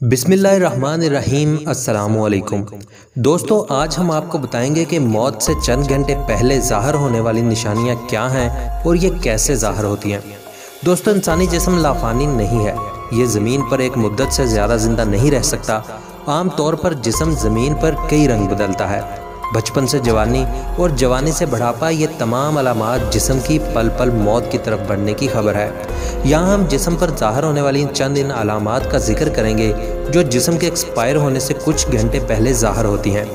बिस्मिल्लाहिर्रहमानिर्रहीम अस्सलामुअलैकुम। दोस्तों, आज हम आपको बताएंगे कि मौत से चंद घंटे पहले ज़ाहिर होने वाली निशानियां क्या हैं और ये कैसे ज़ाहिर होती हैं। दोस्तों, इंसानी जिस्म लाफानी नहीं है। ये ज़मीन पर एक मुद्दत से ज़्यादा ज़िंदा नहीं रह सकता। आम तौर पर जिस्म ज़मीन पर कई रंग बदलता है। बचपन से जवानी और जवानी से बुढ़ापा, ये तमाम अलामात जिस्म की पल पल मौत की तरफ बढ़ने की खबर है। यहाँ हम जिस्म पर ज़ाहिर होने वाली चंद इन अलामात का जिक्र करेंगे जो जिस्म के एक्सपायर होने से कुछ घंटे पहले ज़ाहिर होती हैं।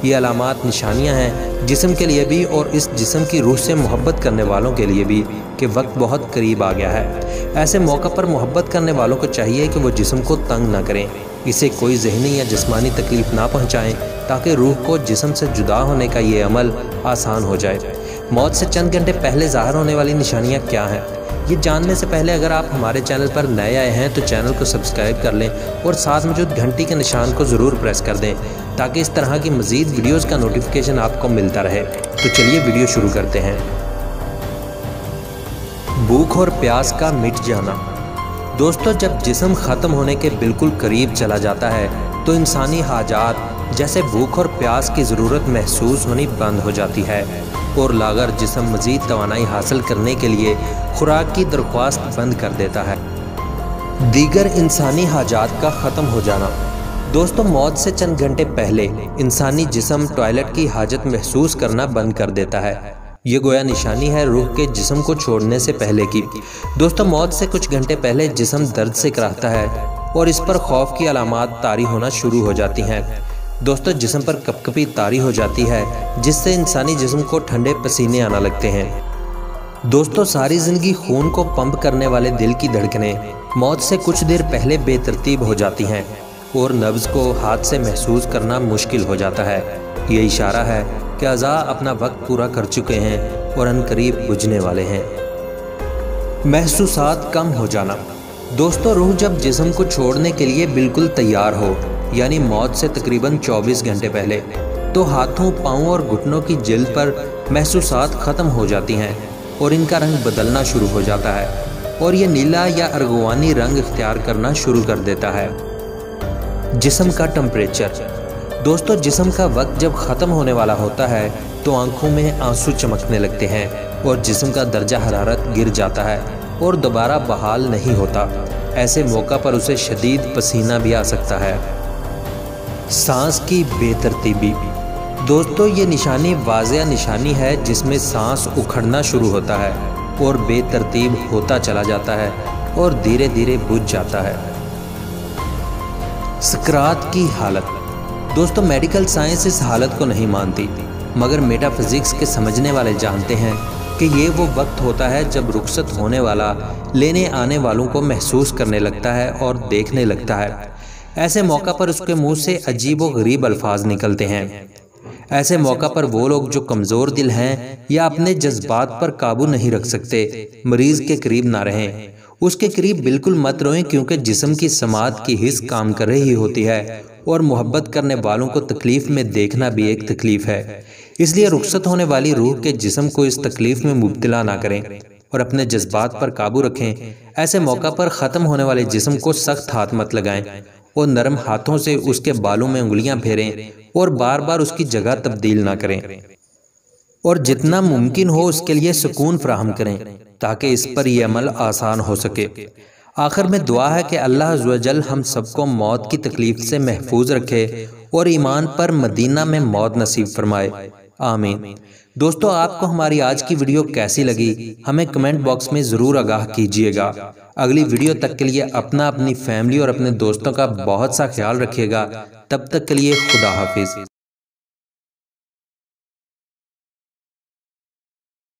ये अलामात निशानियाँ हैं जिस्म के लिए भी और इस जिस्म की रूह से मोहब्बत करने वालों के लिए भी कि वक्त बहुत करीब आ गया है। ऐसे मौका पर मोहब्बत करने वालों को चाहिए कि वो जिस्म को तंग ना करें, इसे कोई जहनी या जिस्मानी तकलीफ़ ना पहुँचाएँ, ताकि रूह को जिस्म से जुदा होने का ये अमल आसान हो जाए। मौत से चंद घंटे पहले ज़ाहिर होने वाली निशानियाँ क्या हैं, ये जानने से पहले अगर आप हमारे चैनल पर नए आए हैं तो चैनल को सब्सक्राइब कर लें और साथ मौजूद घंटी के निशान को ज़रूर प्रेस कर दें, ताकि इस तरह की मज़ीद वीडियोज़ का नोटिफिकेशन आपको मिलता रहे। तो चलिए वीडियो शुरू करते हैं। भूख और प्यास का मिट जाना। दोस्तों, जब जिस्म ख़त्म होने के बिल्कुल करीब चला जाता है तो इंसानी हाजात जैसे भूख और प्यास की ज़रूरत महसूस होनी बंद हो जाती है और लागर जिस्म मज़ीद तवानाई हासिल करने के लिए खुराक की दरख्वास्त बंद कर देता है। दीगर इंसानी हाजात का ख़त्म हो जाना। दोस्तों, मौत से चंद घंटे पहले इंसानी जिस्म टॉयलेट की हाजत महसूस करना बंद कर देता है। ये गोया निशानी है रूह के जिस्म को छोड़ने से पहले की। दोस्तों, मौत से कुछ घंटे पहले जिस्म दर्द से कराहता है और इस पर खौफ की अलामात तारी होना शुरू हो जाती हैं। दोस्तों, जिस्म पर कपकपी तारी हो जाती है जिससे इंसानी जिस्म को ठंडे पसीने आना लगते हैं। दोस्तों, सारी ज़िंदगी खून को पंप करने वाले दिल की धड़कनें मौत से कुछ देर पहले बेतरतीब हो जाती हैं और नब्ज़ को हाथ से महसूस करना मुश्किल हो जाता है। ये इशारा है कि अज़ा अपना वक्त पूरा कर चुके हैं और अनकरीब बुझने वाले हैं। महसूसात कम हो जाना। दोस्तों, रूह जब जिस्म को छोड़ने के लिए बिल्कुल तैयार हो, यानी मौत से तकरीबन 24 घंटे पहले, तो हाथों, पाँव और घुटनों की जिल्द पर महसूसात ख़त्म हो जाती हैं और इनका रंग बदलना शुरू हो जाता है और ये नीला या अर्गवानी रंग इख्तियार करना शुरू कर देता है। जिस्म का टेम्परेचर। दोस्तों, जिस्म का वक्त जब ख़त्म होने वाला होता है तो आंखों में आंसू चमकने लगते हैं और जिस्म का दर्जा हरारत गिर जाता है और दोबारा बहाल नहीं होता। ऐसे मौका पर उसे शदीद पसीना भी आ सकता है। सांस की बेतरतीबी। दोस्तों, ये निशानी वाज़ेह निशानी है जिसमें सांस उखड़ना शुरू होता है और बेतरतीब होता चला जाता है और धीरे धीरे बुझ जाता है। सकरात की हालत। दोस्तों, मेडिकल साइंस इस हालत को नहीं मानती, मगर मेटाफिज़िक्स के समझने वाले जानते हैं कि ये वो वक्त होता है जब रुखसत होने वाला लेने आने वालों को महसूस करने लगता है और देखने लगता है। ऐसे मौका पर उसके मुंह से अजीब व गरीब अल्फाज निकलते हैं। ऐसे मौका पर वो लोग जो कमज़ोर दिल हैं या अपने जज्बात पर काबू नहीं रख सकते, मरीज़ के करीब ना रहें। उसके करीब बिल्कुल मत रोएं, क्योंकि जिस्म की समात की हिस्स काम कर रही होती है और मोहब्बत करने वालों को तकलीफ़ में देखना भी एक तकलीफ़ है। इसलिए रुखसत होने वाली रूह के जिस्म को इस तकलीफ़ में मुब्तला ना करें और अपने जज्बात पर काबू रखें। ऐसे मौका पर ख़त्म होने वाले जिस्म को सख्त हाथ मत लगाएं और नरम हाथों से उसके बालों में उंगलियां फेरें और बार बार उसकी जगह तब्दील ना करें और जितना मुमकिन हो उसके लिए सुकून फराहम करें, ताकि इस पर यह अमल आसान हो सके। आखिर में दुआ है कि अल्लाह अज़्ज़ व जल हम सबको मौत की तकलीफ़ से महफूज रखे और ईमान पर मदीना में मौत नसीब फरमाए। आमीन। दोस्तों, आपको हमारी आज की वीडियो कैसी लगी, हमें कमेंट बॉक्स में ज़रूर आगाह कीजिएगा। अगली वीडियो तक के लिए अपना, अपनी फैमिली और अपने दोस्तों का बहुत सा ख्याल रखिएगा। तब तक के लिए खुदा हाफिज़।